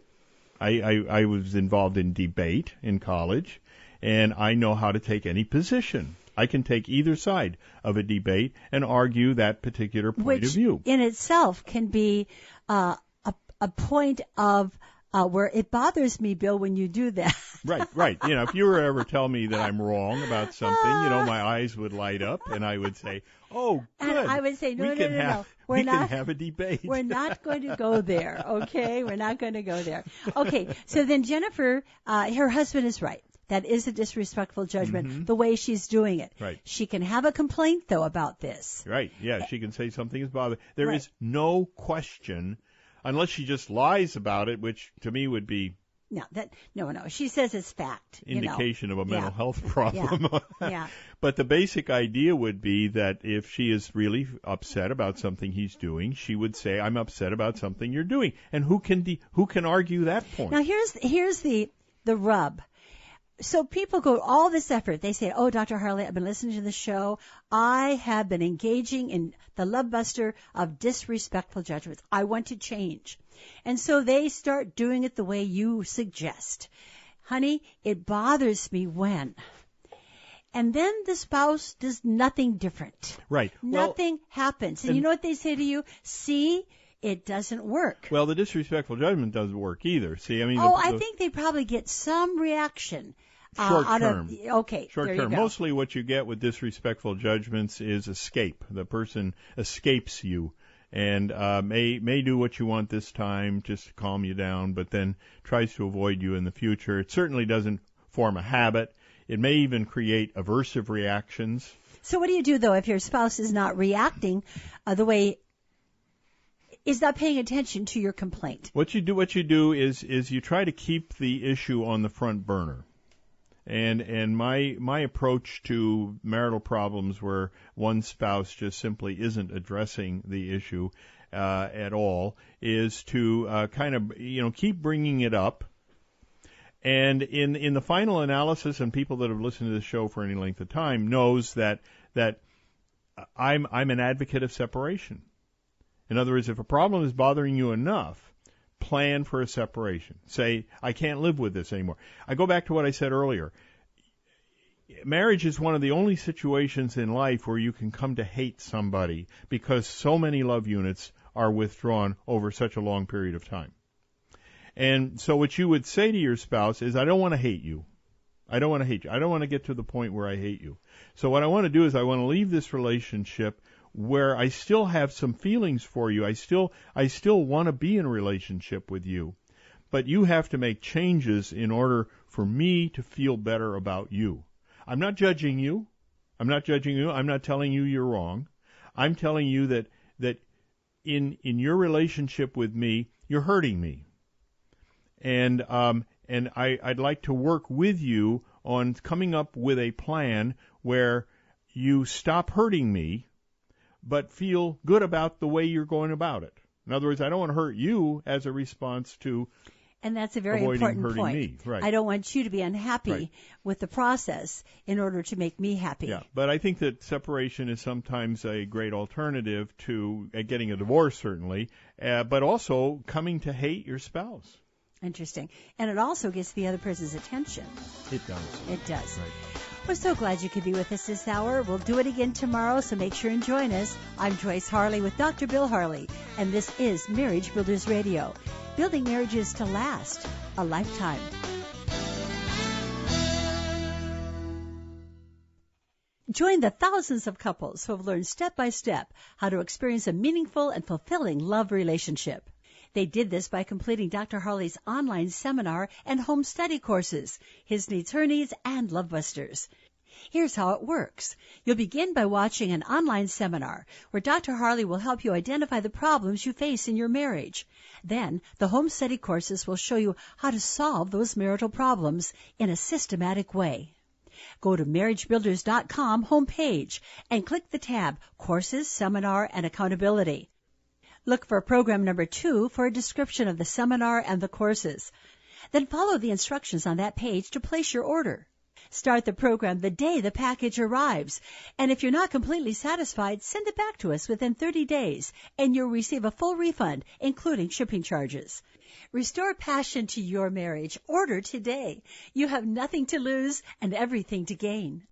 I was involved in debate in college, and I know how to take any position. I can take either side of a debate and argue that particular point of view. Which in itself can be a point of where it bothers me, Bill, when you do that. Right. If you were ever tell me that I'm wrong about something, my eyes would light up and I would say, oh, good. And I would say, no. We can have a debate. We're not going to go there, okay? We're not going to go there. Okay, so then Jennifer, her husband is right. That is a disrespectful judgment, the way she's doing it. Right. She can have a complaint, though, about this. Right, yeah, she can say something is bothering. There is no question, unless she just lies about it, which to me would be no. She says it's fact. Indication of a mental health problem. Yeah. But the basic idea would be that if she is really upset about something he's doing, she would say, "I'm upset about something you're doing." And who can argue that point? Now here's the rub. So people go all this effort. They say, "Oh, Dr. Harley, I've been listening to the show. I have been engaging in the love buster of disrespectful judgments. I want to change." And so they start doing it the way you suggest. Honey, it bothers me when. And then the spouse does nothing different. Right. Nothing happens. And you know what they say to you? See? It doesn't work. Well, the disrespectful judgment doesn't work either. See, I mean, I think they probably get some reaction. Short term. Short term. Mostly what you get with disrespectful judgments is escape. The person escapes you and may do what you want this time just to calm you down, but then tries to avoid you in the future. It certainly doesn't form a habit. It may even create aversive reactions. So what do you do, though, if your spouse is not reacting the way is not paying attention to your complaint? What you do is you try to keep the issue on the front burner. And my approach to marital problems where one spouse just simply isn't addressing the issue at all is to kind of keep bringing it up. And in the final analysis, and people that have listened to the show for any length of time knows that I'm an advocate of separation. In other words, if a problem is bothering you enough, plan for a separation. Say, I can't live with this anymore. I go back to what I said earlier. Marriage is one of the only situations in life where you can come to hate somebody because so many love units are withdrawn over such a long period of time. And so what you would say to your spouse is, I don't want to hate you. I don't want to hate you. I don't want to get to the point where I hate you. So what I want to do is I want to leave this relationship where I still have some feelings for you. I still want to be in a relationship with you. But you have to make changes in order for me to feel better about you. I'm not judging you. I'm not telling you you're wrong. I'm telling you that in your relationship with me, you're hurting me. And I'd like to work with you on coming up with a plan where you stop hurting me, but feel good about the way you're going about it. In other words, I don't want to hurt you as a response to and that's a very important point. Me. Right. I don't want you to be unhappy with the process in order to make me happy. Yeah, but I think that separation is sometimes a great alternative to getting a divorce, certainly, but also coming to hate your spouse. Interesting. And it also gets the other person's attention. It does. It does. Right. We're so glad you could be with us this hour. We'll do it again tomorrow, so make sure and join us. I'm Joyce Harley with Dr. Bill Harley, and this is Marriage Builders Radio. Building marriages to last a lifetime. Join the thousands of couples who have learned step by step how to experience a meaningful and fulfilling love relationship. They did this by completing Dr. Harley's online seminar and home study courses, His Needs, Her Needs, and Love Busters. Here's how it works. You'll begin by watching an online seminar where Dr. Harley will help you identify the problems you face in your marriage. Then, the home study courses will show you how to solve those marital problems in a systematic way. Go to marriagebuilders.com homepage and click the tab Courses, Seminar, and Accountability. Look for program number 2 for a description of the seminar and the courses. Then follow the instructions on that page to place your order. Start the program the day the package arrives, and if you're not completely satisfied, send it back to us within 30 days, and you'll receive a full refund, including shipping charges. Restore passion to your marriage. Order today. You have nothing to lose and everything to gain.